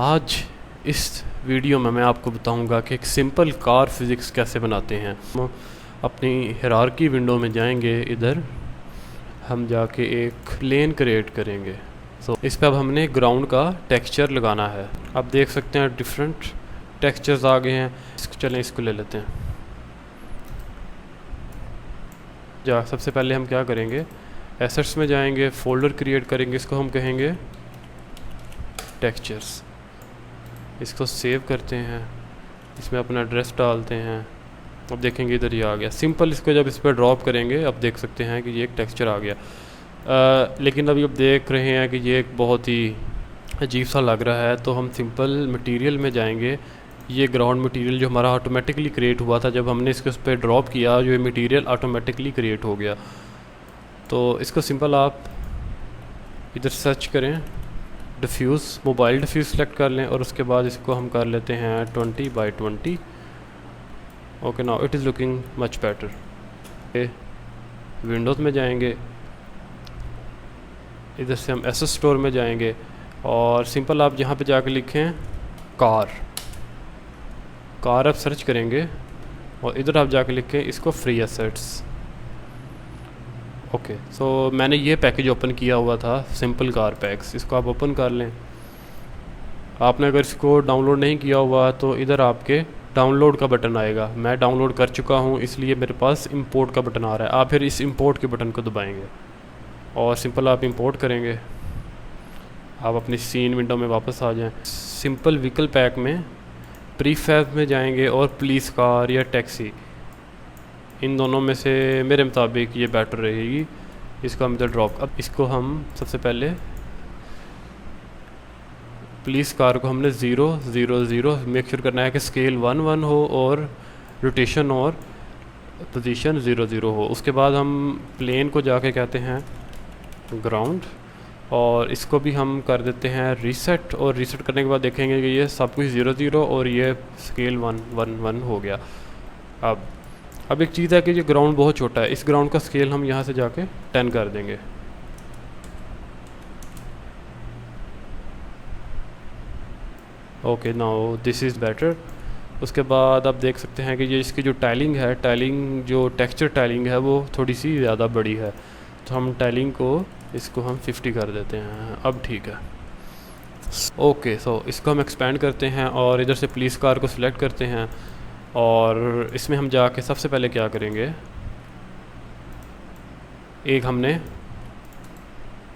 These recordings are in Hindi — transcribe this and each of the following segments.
आज इस वीडियो में मैं आपको बताऊंगा कि एक सिंपल कार फिज़िक्स कैसे बनाते हैं। हम अपनी हायरार्की विंडो में जाएंगे, इधर हम जाके एक प्लेन क्रिएट करेंगे। इस पर अब हमने ग्राउंड का टेक्सचर लगाना है। आप देख सकते हैं डिफरेंट टेक्सचर्स आ गए हैं। चलें इसको ले लेते हैं। सबसे पहले हम क्या करेंगे, एसेट्स में जाएंगे, फोल्डर क्रिएट करेंगे, इसको हम कहेंगे टेक्सचर्स। इसको सेव करते हैं, इसमें अपना एड्रेस डालते हैं। अब देखेंगे इधर ये आ गया सिंपल। इसको जब इस पर ड्रॉप करेंगे अब देख सकते हैं कि ये एक टेक्सचर आ गया। लेकिन अभी अब देख रहे हैं कि ये एक बहुत ही अजीब सा लग रहा है, तो हम सिंपल मटेरियल में जाएंगे। ये ग्राउंड मटेरियल जो हमारा ऑटोमेटिकली क्रिएट हुआ था, जब हमने इसको उस पर ड्रॉप किया जो ये मटेरियल ऑटोमेटिकली क्रिएट हो गया। तो इसको सिंपल आप इधर सर्च करें, डिफ्यूज़, मोबाइल डिफ्यूज़ सेलेक्ट कर लें और उसके बाद इसको हम कर लेते हैं 20x20। Okay, now it is looking much better. Windows में जाएंगे, इधर से हम एसेट स्टोर में जाएंगे और सिंपल आप यहाँ पे जाकर लिखें कार आप सर्च करेंगे और इधर आप जाकर लिखें इसको फ्री एसेट्स। ओके, सो मैंने ये पैकेज ओपन किया हुआ था, सिंपल कार पैक्स। इसको आप ओपन कर लें। आपने अगर इसको डाउनलोड नहीं किया हुआ तो इधर आपके डाउनलोड का बटन आएगा। मैं डाउनलोड कर चुका हूँ, इसलिए मेरे पास इंपोर्ट का बटन आ रहा है। आप फिर इस इंपोर्ट के बटन को दबाएंगे और सिंपल आप इंपोर्ट करेंगे। आप अपनी सीन विंडो में वापस आ जाएं। सिंपल व्हीकल पैक में प्रीफैब में जाएंगे और पुलिस कार या टैक्सी, इन दोनों में से मेरे मुताबिक ये बेटर रहेगी। इसको हम इधर ड्रॉप। अब इसको हम सबसे पहले पुलिस कार को हमने 0 0 0 मेक श्योर करना है कि स्केल 1 1 हो और रोटेशन और पोजीशन 0 0 हो। उसके बाद हम प्लेन को जाके कहते हैं ग्राउंड और इसको भी हम कर देते हैं रीसेट। और रीसेट करने के बाद देखेंगे कि ये सब कुछ 0 0 और ये स्केल 1 1 1 हो गया। अब एक चीज़ है कि ये ग्राउंड बहुत छोटा है, इस ग्राउंड का स्केल हम यहाँ से जाके 10 कर देंगे। Okay, now this is better. उसके बाद आप देख सकते हैं कि ये इसकी जो टाइलिंग है, टाइलिंग जो टेक्सचर टाइलिंग है वो थोड़ी सी ज़्यादा बड़ी है, तो हम टाइलिंग को इसको हम 50 कर देते हैं। अब ठीक है। ओके, सो इसको हम एक्सपेंड करते हैं और इधर से पुलिस कार को सिलेक्ट करते हैं और इसमें हम जाके सबसे पहले क्या करेंगे, एक हमने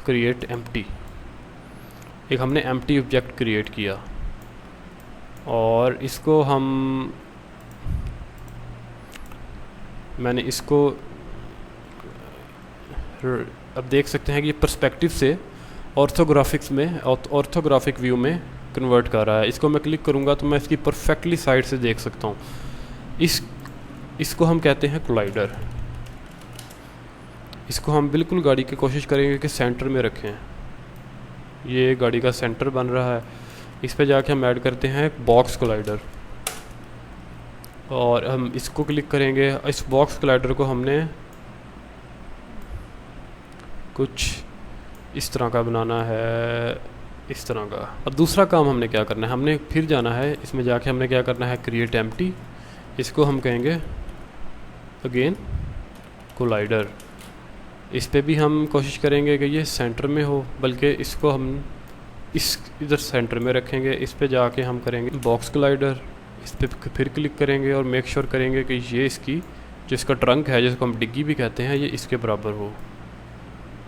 क्रिएट एम्प्टी, एक हमने एम्प्टी ऑब्जेक्ट क्रिएट किया और इसको मैंने इसको अब देख सकते हैं कि ये पर्सपेक्टिव से ऑर्थोग्राफिक व्यू में कन्वर्ट कर रहा है। इसको मैं क्लिक करूँगा तो मैं इसकी परफेक्टली साइड से देख सकता हूँ। इसको हम कहते हैं कोलाइडर। इसको हम बिल्कुल गाड़ी की कोशिश करेंगे कि सेंटर में रखें। ये गाड़ी का सेंटर बन रहा है। इस पे जाके हम ऐड करते हैं बॉक्स कोलाइडर और हम इसको क्लिक करेंगे। इस बॉक्स कोलाइडर को हमने कुछ इस तरह का बनाना है, इस तरह का। अब दूसरा काम हमने क्या करना है, हमने फिर जाना है इसमें जाके हमने क्या करना है, क्रिएट एम्प्टी। इसको हम कहेंगे अगेन कोलाइडर। इस पे भी हम कोशिश करेंगे कि ये सेंटर में हो, बल्कि इसको हम इधर सेंटर में रखेंगे। इस पे जाके हम करेंगे बॉक्स कोलाइडर। इस पे फिर क्लिक करेंगे और मेक श्योर करेंगे कि ये इसकी जो इसका ट्रंक है, जिसको हम डिग्गी भी कहते हैं, ये इसके बराबर हो।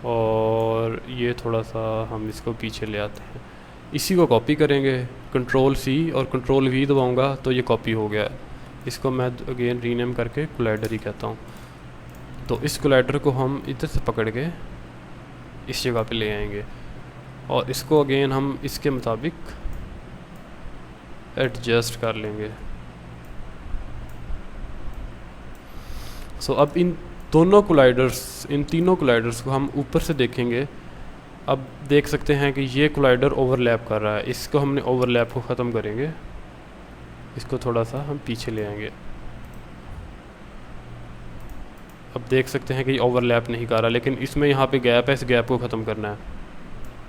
और ये थोड़ा सा हम इसको पीछे ले आते हैं। इसी को कॉपी करेंगे, Ctrl+C और Ctrl+V दबाऊंगा तो ये कॉपी हो गया। इसको मैं अगेन रीनेम करके कोलाइडर ही कहता हूँ। तो इस कोलाइडर को हम इधर से पकड़ के इस जगह पे ले आएंगे और इसको अगेन हम इसके मुताबिक एडजस्ट कर लेंगे। अब इन तीनों कोलाइडर्स को हम ऊपर से देखेंगे। अब देख सकते हैं कि ये कोलाइडर ओवरलैप कर रहा है। इसको हमने ओवरलैप को ख़त्म करेंगे। इसको थोड़ा सा हम पीछे ले आएंगे। अब देख सकते हैं कि ये ओवरलैप नहीं कर रहा, लेकिन इसमें यहाँ पे गैप है, इस गैप को ख़त्म करना है।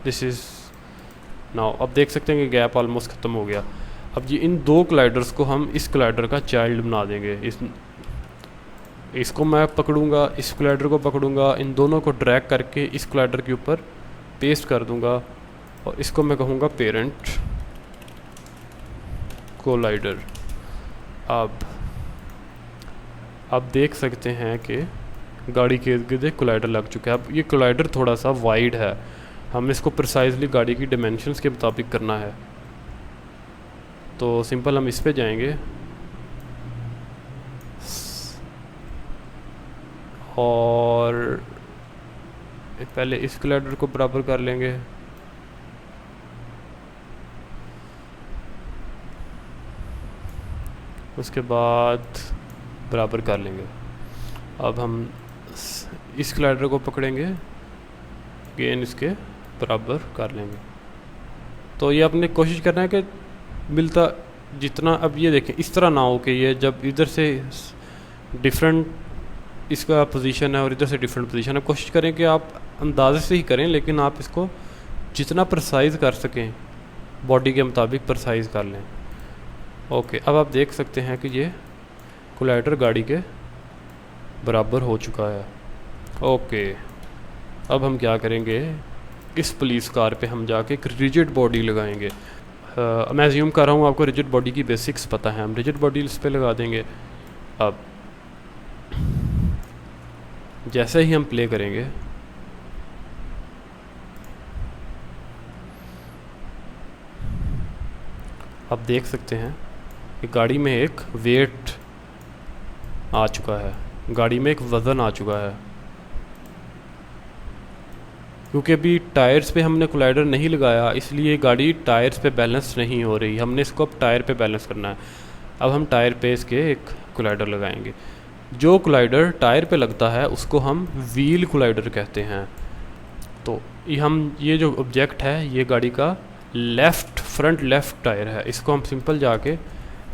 दिस इज़ नाउ अब देख सकते हैं कि गैप ऑलमोस्ट ख़त्म हो गया। अब ये इन दो कोलाइडर्स को हम इस कोलाइडर का चाइल्ड बना देंगे। इसको मैं पकड़ूंगा, इस कोलाइडर को पकड़ूंगा, इन दोनों को ड्रैग करके इस कोलाइडर के ऊपर पेस्ट कर दूंगा और इसको मैं कहूँगा पेरेंट कोलाइडर। अब देख सकते हैं कि गाड़ी के इर्द गिर्द कोलाइडर लग चुका है। अब ये कोलाइडर थोड़ा सा वाइड है, हमें इसको प्रिसाइजली गाड़ी की डिमेंशंस के मुताबिक करना है। तो सिंपल हम इस पे जाएंगे और पहले इस कोलाइडर को बराबर कर लेंगे, उसके बाद बराबर कर लेंगे। अब हम इस कोलाइडर को पकड़ेंगे, अगेन इसके बराबर कर लेंगे। तो ये आपने कोशिश करना है कि मिलता जितना। अब ये देखें इस तरह ना हो कि ये जब इधर से डिफरेंट इसका पोजीशन है और इधर से डिफरेंट पोजीशन है। कोशिश करें कि आप अंदाजे से ही करें, लेकिन आप इसको जितना प्रिसाइज कर सकें बॉडी के मुताबिक प्रिसाइज कर लें। ओके, अब आप देख सकते हैं कि ये कोलाइडर गाड़ी के बराबर हो चुका है। ओके, अब हम क्या करेंगे, इस पुलिस कार पे हम जाके एक रिजिड बॉडी लगाएंगे। मैं अज्यूम कर रहा हूँ आपको रिजिड बॉडी की बेसिक्स पता है, हम रिजिड बॉडी इस पे लगा देंगे। अब जैसे ही हम प्ले करेंगे आप देख सकते हैं कि गाड़ी में एक वेट आ चुका है, गाड़ी में एक वज़न आ चुका है। क्योंकि अभी टायर्स पे हमने कोलाइडर नहीं लगाया, इसलिए गाड़ी टायर्स पे बैलेंस नहीं हो रही। हमने इसको अब टायर पे बैलेंस करना है। अब हम टायर पे इसके एक कोलाइडर लगाएंगे। जो कोलाइडर टायर पे लगता है उसको हम व्हील कोलाइडर कहते हैं। तो ये जो ऑब्जेक्ट है ये गाड़ी का फ्रंट लेफ़्ट टायर है, इसको हम सिंपल जाके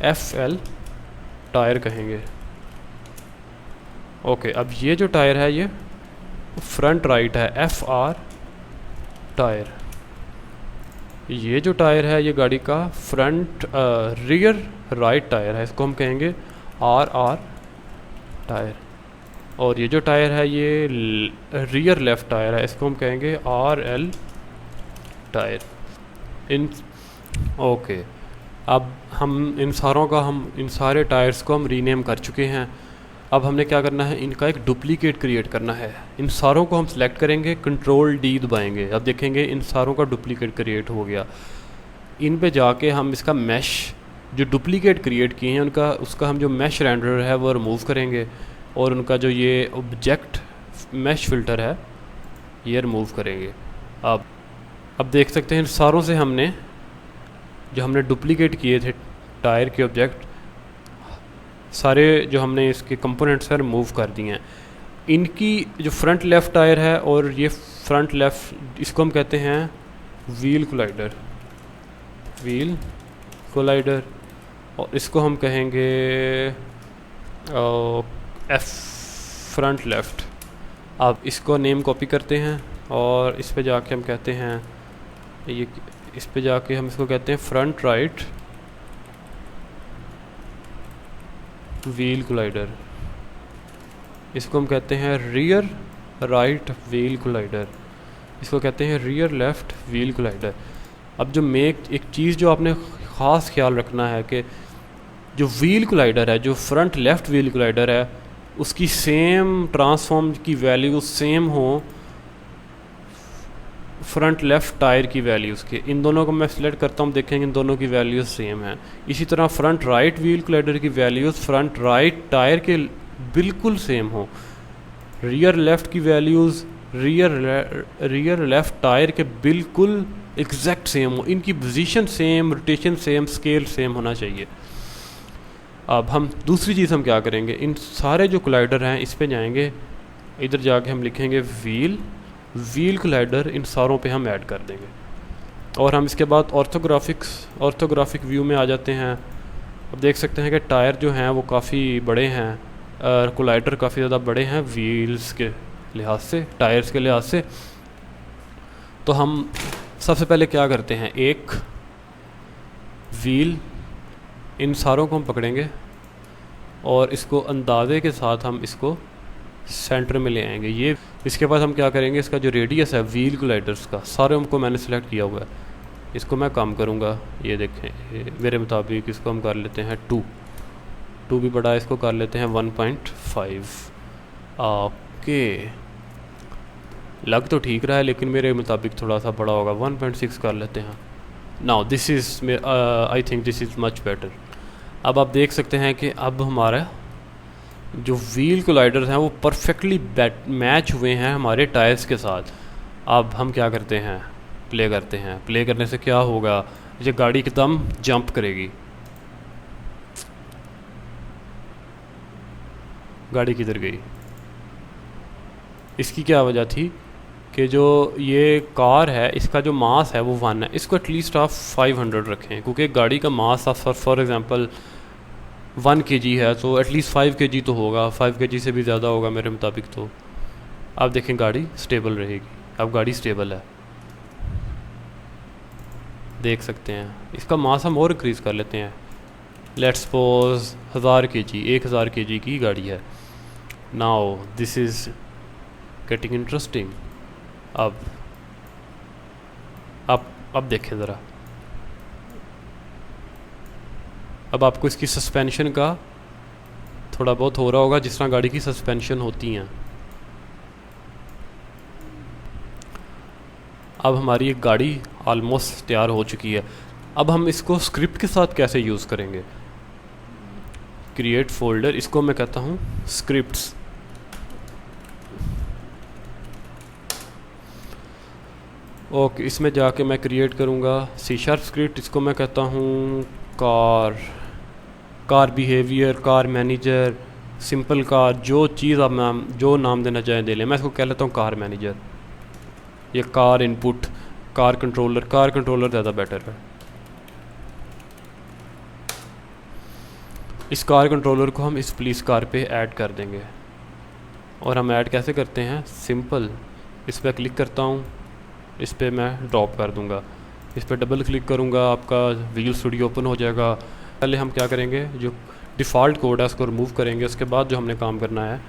FL टायर कहेंगे। ओके, अब ये जो टायर है ये फ्रंट राइट है, FR टायर। ये जो टायर है ये गाड़ी का फ्रंट रियर राइट टायर है, इसको हम कहेंगे RR टायर। और ये जो टायर है ये रियर लेफ़्ट टायर है, इसको हम कहेंगे RL टायर। ओके, अब हम इन सारे टायर्स को हम रीनेम कर चुके हैं। अब हमने क्या करना है, इनका एक डुप्लीकेट क्रिएट करना है। इन सारों को हम सिलेक्ट करेंगे, कंट्रोल D दबाएंगे। अब देखेंगे इन सारों का डुप्लीकेट क्रिएट हो गया। इन पे जाके हम इसका मैश जो डुप्लीकेट क्रिएट किए हैं उसका हम जो मैश रेंडर है वो रिमूव करेंगे और उनका जो ये ऑब्जेक्ट मैश फिल्टर है ये रिमूव करेंगे। अब देख सकते हैं इन सारों से हमने डुप्लीकेट किए थे टायर के ऑब्जेक्ट, सारे जो हमने इसके कंपोनेंट्स हैं रिमूव कर दिए हैं। इनकी जो फ्रंट लेफ़्ट टायर है और ये फ्रंट लेफ़्ट, इसको हम कहते हैं व्हील कोलाइडर और इसको हम कहेंगे फ्रंट लेफ़्ट। अब इसको नेम कॉपी करते हैं और इस पे जाके हम कहते हैं इस पे जाके हम इसको कहते हैं फ्रंट राइट व्हील कोलाइडर। इसको हम कहते हैं रियर राइट व्हील कोलाइडर। इसको कहते हैं रियर लेफ़्ट व्हील कोलाइडर। अब एक चीज़ जो आपने ख़ास ख्याल रखना है कि जो व्हील कोलाइडर है, जो फ्रंट लेफ़्ट व्हील कोलाइडर है, उसकी सेम ट्रांसफॉर्म की वैल्यू सेम हो फ्रंट लेफ़्ट टायर की वैल्यूज़ के। इन दोनों को मैं सिलेक्ट करता हूँ, देखेंगे इन दोनों की वैल्यूज़ सेम हैं। इसी तरह फ्रंट राइट व्हील कोलाइडर की वैल्यूज़ फ्रंट राइट टायर के बिल्कुल सेम हो। रियर लेफ़्ट की वैल्यूज़ रियर लेफ़्ट टायर के बिल्कुल एग्जैक्ट सेम हो। इनकी position same, rotation same, scale same होना चाहिए। अब हम दूसरी चीज़ हम क्या करेंगे, इन सारे जो कोलाइडर हैं इस पे जाएंगे, इधर जाके हम लिखेंगे व्हील कोलाइडर, इन सारों पे हम ऐड कर देंगे। और हम इसके बाद ऑर्थोग्राफिक व्यू में आ जाते हैं। अब देख सकते हैं कि टायर जो हैं वो काफ़ी बड़े हैं, कोलाइडर काफ़ी ज़्यादा बड़े हैं व्हील्स के लिहाज से, टायर्स के लिहाज से। तो हम सबसे पहले क्या करते हैं, एक व्हील, इन सारों को हम पकड़ेंगे और इसको अंदाजे के साथ हम इसको सेंटर में ले आएंगे। ये इसके बाद हम क्या करेंगे, इसका जो रेडियस है व्हील कोलाइडर्स का, सारे को मैंने सेलेक्ट किया हुआ है, इसको मैं कम करूँगा। ये देखें मेरे मुताबिक इसको हम कर लेते हैं 2 भी बड़ा, इसको कर लेते हैं 1.5। ओके, लग तो ठीक रहा है लेकिन मेरे मुताबिक थोड़ा सा बड़ा होगा, 1.6 कर लेते हैं। Now this is I think this is much better. अब आप देख सकते हैं कि अब हमारा जो व्हील कोलाइडर्स हैं वो परफेक्टली मैच हुए हैं हमारे टायर्स के साथ। अब हम क्या करते हैं, प्ले करते हैं। प्ले करने से क्या होगा, ये गाड़ी एकदम जंप करेगी। गाड़ी किधर गई, इसकी क्या वजह थी कि जो ये कार है इसका जो मास है वो 1 है, इसको एटलीस्ट आप 500 रखें, क्योंकि गाड़ी का मास आप फॉर एग्ज़ाम्पल 1 kg है तो एटलीस्ट 5 kg तो होगा, 5 kg से भी ज़्यादा होगा मेरे मुताबिक। तो आप देखें गाड़ी स्टेबल रहेगी। अब गाड़ी स्टेबल है, देख सकते हैं। इसका मास हम और इंक्रीज़ कर लेते हैं, लेट्स सपोज 1000 kg, 1000 kg की गाड़ी है। Now this is getting interesting. अब देखें ज़रा, अब आपको इसकी सस्पेंशन का थोड़ा बहुत हो रहा होगा, जिस तरह गाड़ी की सस्पेंशन होती हैं। अब हमारी एक गाड़ी ऑलमोस्ट तैयार हो चुकी है। अब हम इसको स्क्रिप्ट के साथ कैसे यूज़ करेंगे, क्रिएट फोल्डर, इसको मैं कहता हूँ स्क्रिप्ट्स। ओके, इसमें जाके मैं क्रिएट करूँगा C# स्क्रिप्ट, इसको मैं कहता हूँ car behaviour, car manager, simple car, जो चीज़ आप जो नाम देना चाहें दे लें। मैं इसको कह लेता हूँ कार मैनेजर, ये कार इनपुट, कार कंट्रोलर ज़्यादा बेटर है। इस कार कंट्रोलर को हम इस पुलिस कार पे ऐड कर देंगे। और हम ऐड कैसे करते हैं, सिंपल, इस पर क्लिक करता हूँ, इस पर मैं ड्रॉप कर दूँगा, इस पर डबल क्लिक करूँगा, आपका विजुअल स्टूडियो ओपन हो जाएगा। पहले हम क्या करेंगे, जो डिफ़ॉल्ट कोड है उसको रिमूव करेंगे। उसके बाद जो हमने काम करना है,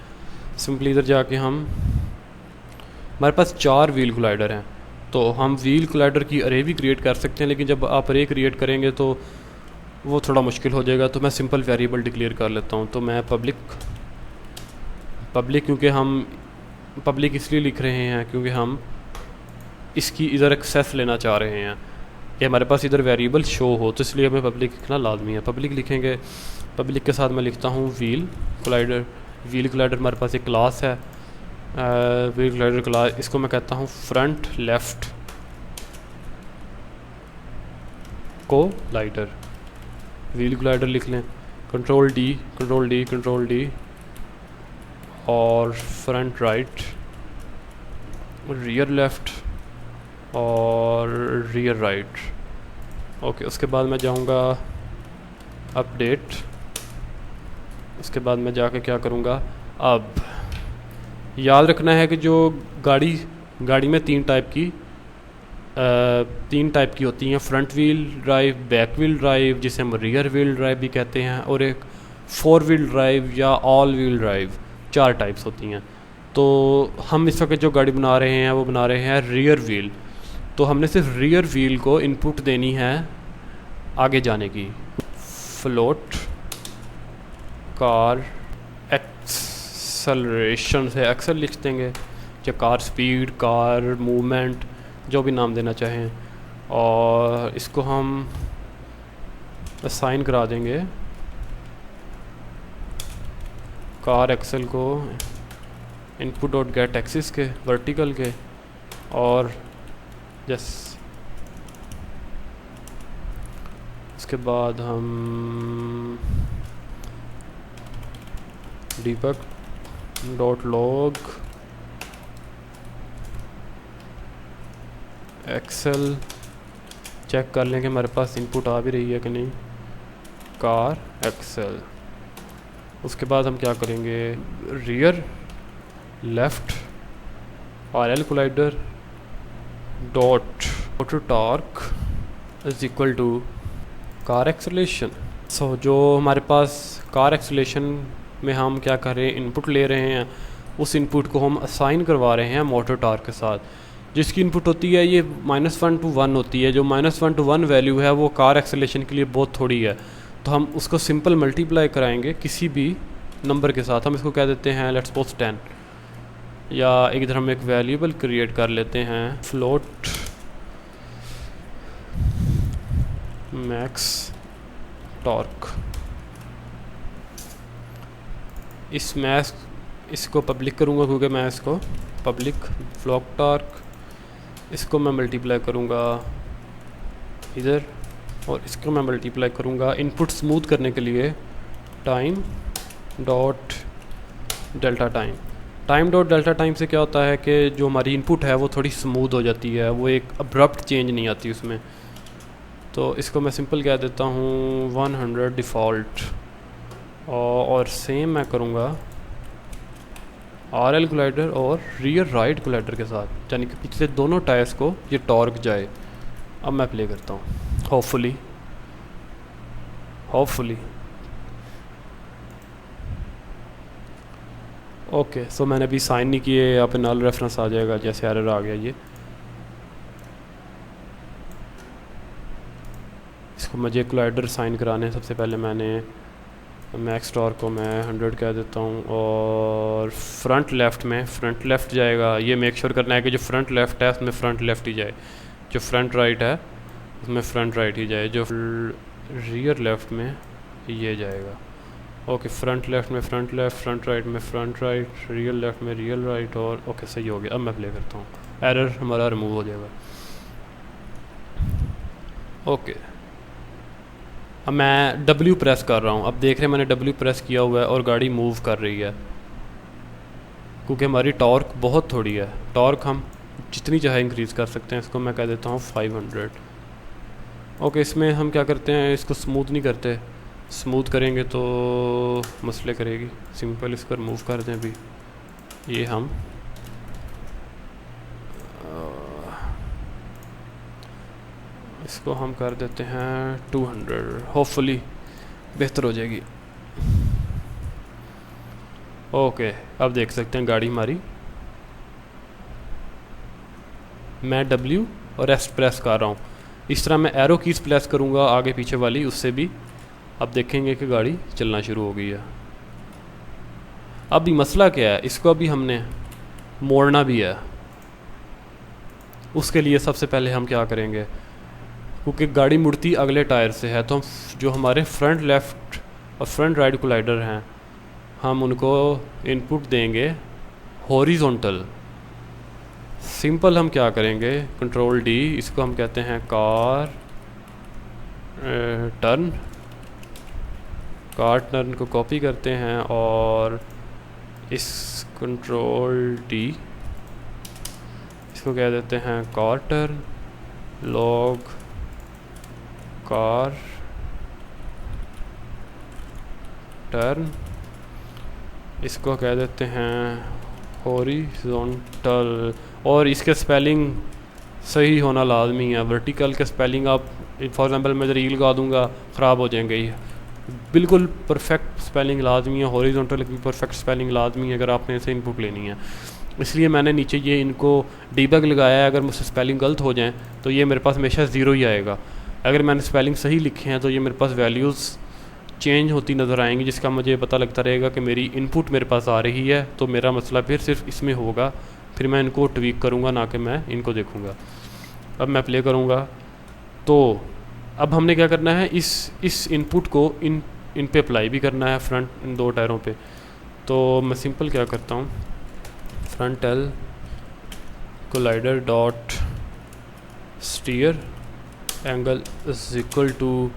सिंपली इधर जाके हमारे पास 4 व्हील कोलाइडर हैं, तो हम व्हील कोलाइडर की अरे भी क्रिएट कर सकते हैं, लेकिन जब आप अरे क्रिएट करेंगे तो वो थोड़ा मुश्किल हो जाएगा। तो मैं सिंपल वेरिएबल डिक्लेयर कर लेता हूँ। तो मैं पब्लिक, क्योंकि हम पब्लिक इसलिए लिख रहे हैं क्योंकि हम इसकी इधर एक्सेस लेना चाह रहे हैं कि हमारे पास इधर वेरिएबल शो हो, तो इसलिए हमें पब्लिक लिखना लाजमी है। पब्लिक लिखेंगे, पब्लिक के साथ मैं लिखता हूँ व्हील कोलाइडर। व्हील कोलाइडर हमारे पास एक क्लास है, व्हील कोलाइडर क्लास, इसको मैं कहता हूँ front left collider. Wheel collider लिख लें, कंट्रोल डी और फ्रंट राइट, रियर लेफ्ट और रियर राइट। ओके, उसके बाद मैं जाऊंगा अपडेट, उसके बाद मैं जाके क्या करूंगा, अब याद रखना है कि जो गाड़ी में 3 टाइप की होती हैं, front wheel drive, back wheel drive जिसे हम रियर व्हील ड्राइव भी कहते हैं, और एक 4 व्हील ड्राइव या ऑल व्हील ड्राइव, 4 टाइप्स होती हैं। तो हम इस वक्त जो गाड़ी बना रहे हैं वो बना रहे हैं रियर व्हील, तो हमने सिर्फ रियर व्हील को इनपुट देनी है आगे जाने की। फ्लोट कार एक्सेलरेशन से एक्सेल लिख देंगे, या कार स्पीड, कार मूवमेंट, जो भी नाम देना चाहें, और इसको हम असाइन करा देंगे कार एक्सेल को इनपुट डॉट गेट एक्सिस के वर्टिकल के, और उसके बाद हम debug dot log accel check कर लें कि हमारे पास इनपुट आ भी रही है कि नहीं, कार एक्सेल। उसके बाद हम क्या करेंगे, rear left RL collider dot motor torque is equal to car acceleration. So जो हमारे पास कार एक्सेलरेशन में हम क्या कर रहे हैं, इनपुट ले रहे हैं, उस इनपुट को हम असाइन करवा रहे हैं मोटर टॉर्क के साथ, जिसकी इनपुट होती है ये -1 to 1 होती है। जो -1 to 1 वैल्यू है वो कार एक्सेलरेशन के लिए बहुत थोड़ी है, तो हम उसको सिंपल मल्टीप्लाई कराएंगे किसी भी नंबर के साथ। हम इसको कह देते हैं लेट्स सपोज 10, या इधर हम एक वेरिएबल क्रिएट कर लेते हैं फ्लोट मैक्स टॉर्क। इसको पब्लिक करूँगा क्योंकि मैं इसको पब्लिक फ्लोट टॉर्क, इसको मैं मल्टीप्लाई करूँगा इधर, और इसको मैं मल्टीप्लाई करूँगा इनपुट स्मूथ करने के लिए time dot delta time. Time dot delta time से क्या होता है कि जो हमारी इनपुट है वो थोड़ी स्मूथ हो जाती है, वो एक अब्रप्ट चेंज नहीं आती उसमें। तो इसको मैं सिंपल कह देता हूँ 100 डिफ़ॉल्ट, और सेम मैं करूँगा RL कोलाइडर और रियर राइट कोलाइडर के साथ, यानी कि पिछले दोनों टायर्स को ये टॉर्क जाए। अब मैं प्ले करता हूँ, होपफुली ओके। सो मैंने अभी साइन नहीं किए, यहाँ पे नल रेफरेंस आ जाएगा जैसे एरर आ गया ये। इसको मुझे कोलाइडर साइन कराने, सबसे पहले मैंने मैक्स टॉर्क को मैं 100 कह देता हूँ, और फ्रंट लेफ़्ट जाएगा। ये मेक श्योर करना है कि जो फ्रंट लेफ़्ट है उसमें फ्रंट लेफ़्ट ही जाए, जो फ्रंट राइट है उसमें फ्रंट राइट ही जाए, जो रियर लेफ़्ट में ये जाएगा। ओके, फ्रंट लेफ़्ट में फ्रंट लेफ़्ट, फ्रंट राइट में फ्रंट राइट, रियर लेफ़्ट में रियर राइट, और ओके सही हो गया। अब मैं प्ले करता हूँ, एरर हमारा रिमूव हो जाएगा। ओके, अब मैं W प्रेस कर रहा हूँ। अब देख रहे हैं मैंने W प्रेस किया हुआ है और गाड़ी मूव कर रही है, क्योंकि हमारी टॉर्क बहुत थोड़ी है। टॉर्क हम जितनी चाहे इंक्रीज़ कर सकते हैं। इसको मैं कह देता हूँ 500। ओके, इसमें हम क्या करते हैं, इसको स्मूथ नहीं करते, स्मूथ करेंगे तो मसले करेगी। सिंपल इसको रिमूव कर दें अभी। ये हम इसको हम कर देते हैं 200, होपफुली बेहतर हो जाएगी। ओके, अब देख सकते हैं गाड़ी हमारी, मैं W और S प्रेस कर रहा हूँ। इस तरह मैं एरो कीज़ प्रेस करूँगा आगे पीछे वाली, उससे भी अब देखेंगे कि गाड़ी चलना शुरू हो गई है। अभी मसला क्या है, इसको अभी हमने मोड़ना भी है। उसके लिए सबसे पहले हम क्या करेंगे, क्योंकि गाड़ी मुड़ती अगले टायर से है, तो हम जो हमारे फ्रंट लेफ़्ट और फ्रंट राइट कोलाइडर हैं, हम उनको इनपुट देंगे हॉरिजॉन्टल। सिंपल हम क्या करेंगे, कंट्रोल D, इसको हम कहते हैं कार टर्न को कॉपी करते हैं, और इस कंट्रोल D इसको कह देते हैं car turn log car turn, इसको कह देते हैं हॉरिजॉन्टल, और इसके स्पेलिंग सही होना लाजमी है। वर्टिकल के स्पेलिंग आप फॉर एग्जांपल मैं रील लगा दूंगा, ख़राब हो जाएंगे। बिल्कुल परफेक्ट स्पेलिंग लाजमी है, हॉरिजॉन्टल की परफेक्ट स्पेलिंग लाजमी है अगर आपने इसे इनपुट लेनी है। इसलिए मैंने नीचे ये इनको डीबग लगाया है। अगर मुझसे स्पेलिंग गलत हो जाए तो ये मेरे पास हमेशा 0 ही आएगा। अगर मैंने स्पेलिंग सही लिखे हैं तो ये मेरे पास वैल्यूज़ चेंज होती नज़र आएंगी, जिसका मुझे पता लगता रहेगा कि मेरी इनपुट मेरे पास आ रही है। तो मेरा मसला फिर सिर्फ इसमें होगा, फिर मैं इनको ट्वीक करूँगा, ना कि मैं इनको देखूँगा। अब मैं प्ले करूँगा, तो अब हमने क्या करना है, इस इनपुट को इन पे अप्लाई भी करना है फ्रंट इन 2 टायरों पे। तो मैं सिंपल क्या करता हूँ, frontal collider dot steer angle is equal to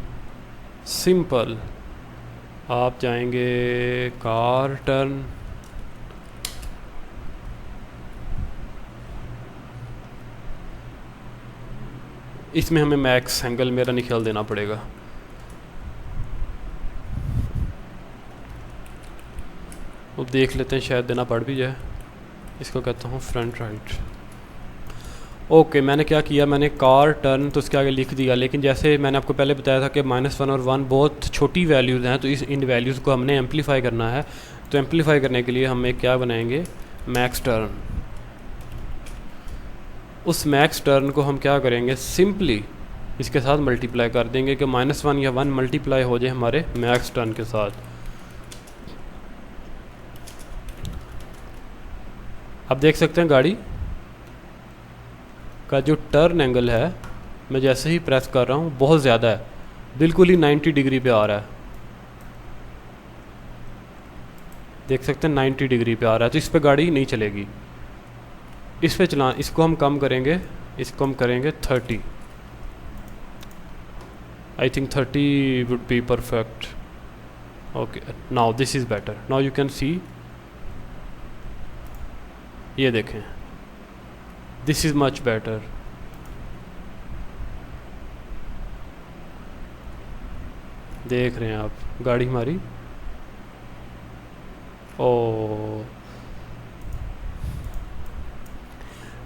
simple, आप जाएंगे कार टर्न इसमें हमें मैक्स एंगल मेरा नहीं ख्याल देना पड़ेगा। अब देख लेते हैं, शायद देना पड़ भी जाए। इसको कहता हूँ फ्रंट राइट। ओके, मैंने क्या किया, मैंने कार टर्न तो उसके आगे लिख दिया, लेकिन जैसे मैंने आपको पहले बताया था कि -1 और 1 बहुत छोटी वैल्यूज़ हैं, तो इन वैल्यूज़ को हमने एम्पलीफाई करना है। तो एम्पलीफाई करने के लिए हम एक क्या बनाएंगे, मैक्स टर्न। उस मैक्स टर्न को हम क्या करेंगे, सिंपली इसके साथ मल्टीप्लाई कर देंगे कि -1 या 1 मल्टीप्लाई हो जाए हमारे मैक्स टर्न के साथ। अब देख सकते हैं गाड़ी का जो टर्न एंगल है, मैं जैसे ही प्रेस कर रहा हूँ बहुत ज़्यादा है, बिल्कुल ही 90 डिग्री पे आ रहा है। देख सकते हैं 90 डिग्री पे आ रहा है, तो इस पे गाड़ी नहीं चलेगी। इस पे चला, इसको हम कम करेंगे, इसको हम करेंगे 30। I think 30 would be perfect. Okay, now this is better, now you can see, ये देखें, दिस इज़ मच बेटर। देख रहे हैं आप गाड़ी हमारी, ओ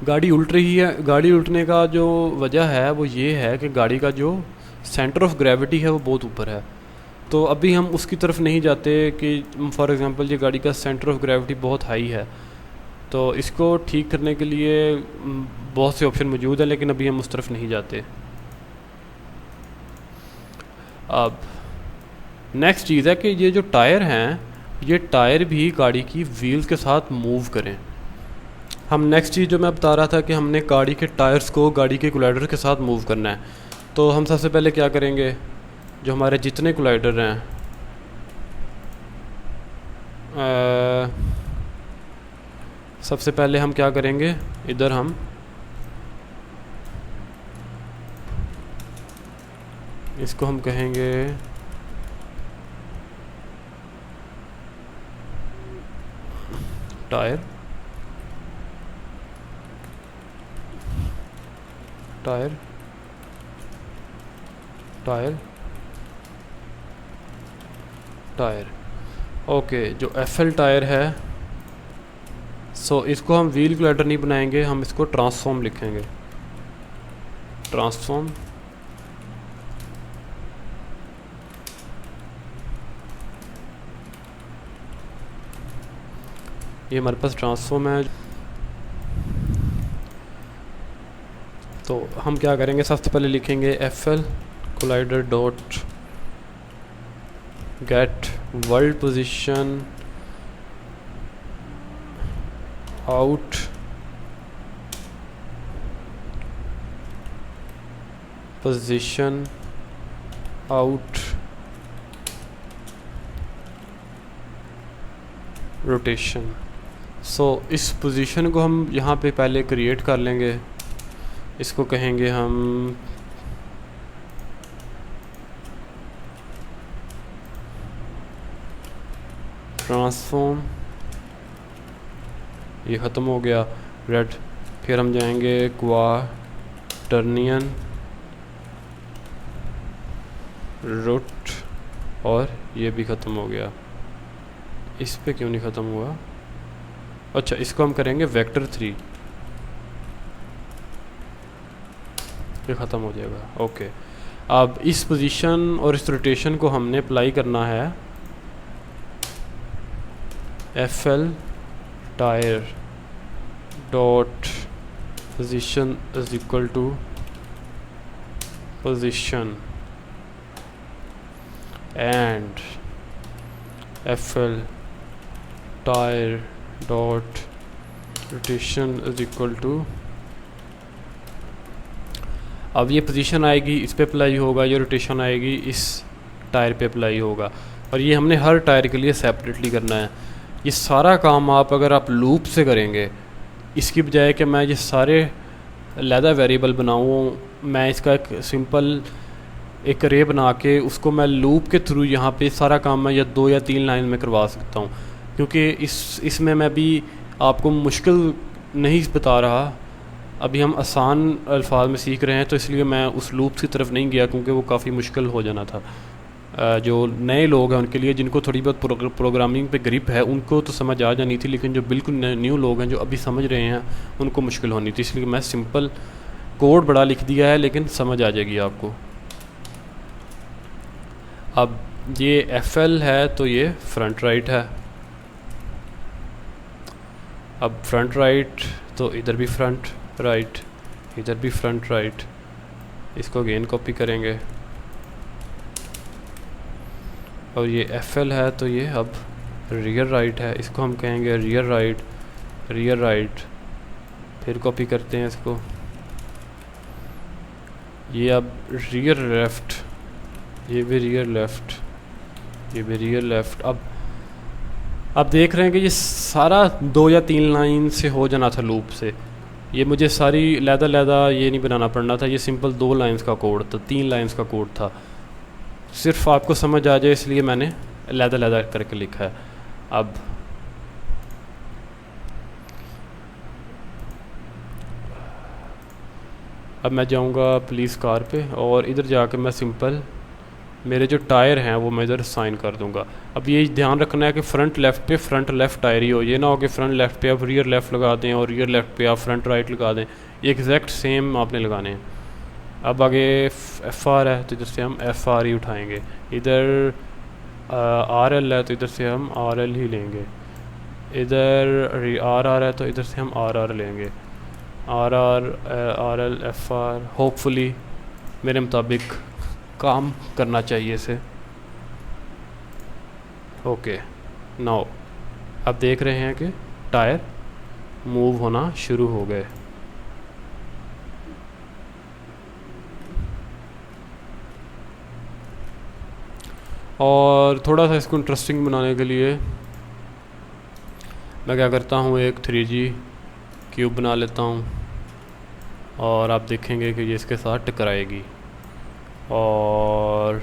गाड़ी उल्ट रही है। गाड़ी उल्टने का जो वजह है वो ये है कि गाड़ी का जो सेंटर ऑफ ग्रेविटी है वो बहुत ऊपर है। तो अभी हम उसकी तरफ नहीं जाते कि फॉर एग्ज़ाम्पल ये गाड़ी का सेंटर ऑफ ग्रेविटी बहुत हाई है, तो इसको ठीक करने के लिए बहुत से ऑप्शन मौजूद है, लेकिन अभी हम उस तरफ नहीं जाते। अब नेक्स्ट चीज़ है कि ये जो टायर हैं, ये टायर भी गाड़ी की व्हील्स के साथ मूव करें। हम नेक्स्ट चीज़ जो मैं बता रहा था कि हमने गाड़ी के टायर्स को गाड़ी के कोलाइडर के साथ मूव करना है। तो हम सबसे पहले क्या करेंगे, जो हमारे जितने कोलाइडर हैं, सबसे पहले हम क्या करेंगे, इधर हम इसको हम कहेंगे tyre, tyre, tyre, tyre. Okay, जो FL टायर है, सो इसको हम व्हील कोलाइडर नहीं बनाएंगे, हम इसको ट्रांसफॉर्म लिखेंगे, ट्रांसफॉर्म। ये हमारे पास ट्रांसफॉर्म है। तो हम क्या करेंगे, सबसे पहले लिखेंगे FL collider dot get world position out position out rotation. So इस पोजीशन को हम यहाँ पे पहले क्रिएट कर लेंगे, इसको कहेंगे हम ट्रांसफॉर्म। ये ख़त्म हो गया रेड। फिर हम जाएंगे क्वाटर्नियन रूट, और ये भी ख़त्म हो गया। इस पे क्यों नहीं ख़त्म हुआ, अच्छा इसको हम करेंगे वेक्टर 3, ये ख़त्म हो जाएगा। ओके, अब इस पोजीशन और इस रोटेशन को हमने अप्लाई करना है FL tyre dot position is equal to position and FL tyre dot rotation is equal to, अब ये पोजीशन आएगी इस पे अप्लाई होगा, ये रोटेशन आएगी इस टायर पे अप्लाई होगा, और ये हमने हर टायर के लिए सेपरेटली करना है। ये सारा काम अगर आप लूप से करेंगे, इसकी बजाय कि मैं ये सारे अलहदा वेरिएबल बनाऊँ, मैं इसका एक सिंपल एक रे बना के उसको मैं लूप के थ्रू यहाँ पे सारा काम मैं या 2 या 3 लाइन में करवा सकता हूँ, क्योंकि इसमें मैं भी आपको मुश्किल नहीं बता रहा, अभी हम आसान अल्फाज में सीख रहे हैं, तो इसलिए मैं उस लूप की तरफ नहीं गया क्योंकि वो काफ़ी मुश्किल हो जाना था। जो नए लोग हैं उनके लिए, जिनको थोड़ी बहुत प्रोग्रामिंग पे ग्रिप है, उनको तो समझ आ जानी थी, लेकिन जो बिल्कुल न्यू लोग हैं जो अभी समझ रहे हैं उनको मुश्किल होनी थी। इसलिए मैं सिंपल कोड बड़ा लिख दिया है, लेकिन समझ आ जाएगी आपको। अब ये FL है तो ये फ्रंट राइट है। अब फ्रंट राइट तो इधर भी फ्रंट राइट, इधर भी फ्रंट राइट। इसको अगेन कॉपी करेंगे। और ये FL है तो ये अब रियर राइट है, इसको हम कहेंगे रियर राइट, रियर राइट। फिर कॉपी करते हैं इसको। ये अब रियर लेफ़्ट, ये भी रियर लेफ़्ट, ये भी रियर लेफ़्ट। अब देख रहे हैं कि ये सारा 2 या 3 लाइन से हो जाना था लूप से। ये मुझे सारी लैदा ये नहीं बनाना पड़ना था, ये सिंपल 2 लाइंस का कोड था, 3 लाइंस का कोड था। सिर्फ आपको समझ आ जाए इसलिए मैंने लैदा करके लिखा है। अब मैं जाऊंगा पुलिस कार पे और इधर जाकर मैं सिंपल मेरे जो टायर हैं वो मैं इधर साइन कर दूंगा। अब ये ध्यान रखना है कि फ्रंट लेफ़्ट पे फ्रंट लेफ़्ट टायर ही हो, ये ना हो कि फ्रंट लेफ़्ट पे आप रियर लेफ़्ट लगा दें और रियर लेफ़्ट पे आप फ्रंट राइट लगा दें। ये एग्जैक्ट सेम आपने लगाने हैं। अब आगे FR है तो इधर से हम FR ही उठाएंगे। इधर RL है तो इधर से हम RL ही लेंगे। इधर RR है तो इधर से हम RR लेंगे। RR RL FR होपफुली मेरे मुताबिक काम करना चाहिए इसे। ओके, नाउ अब देख रहे हैं कि टायर मूव होना शुरू हो गए। और थोड़ा सा इसको इंटरेस्टिंग बनाने के लिए मैं क्या करता हूँ, एक 3G क्यूब बना लेता हूँ और आप देखेंगे कि ये इसके साथ टकराएगी। और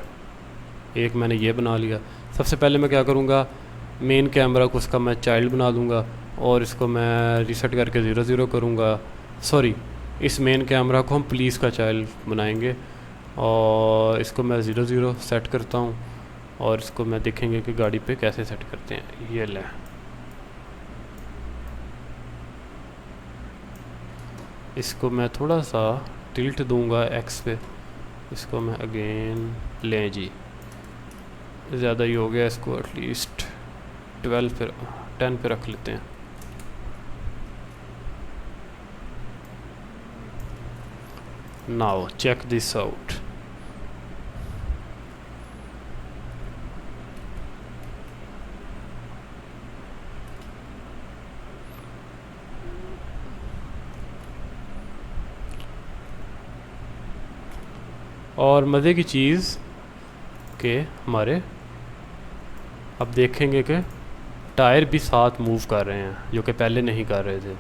एक मैंने ये बना लिया। सबसे पहले मैं क्या करूँगा, मेन कैमरा को उसका मैं चाइल्ड बना दूँगा और इसको मैं रीसेट करके 0 करूँगा। सॉरी, इस मेन कैमरा को हम पुलिस का चाइल्ड बनाएंगे और इसको मैं 0 सेट करता हूँ और इसको मैं देखेंगे कि गाड़ी पे कैसे सेट करते हैं। ये ले, इसको मैं थोड़ा सा टिल्ट दूँगा X पे। इसको मैं अगेन लें जी, ज़्यादा ही हो गया, इसको एटलीस्ट 12 पे 10 पे रख लेते हैं। Now check this out. और मज़े की चीज़ के हमारे अब देखेंगे कि टायर भी साथ मूव कर रहे हैं, जो कि पहले नहीं कर रहे थे।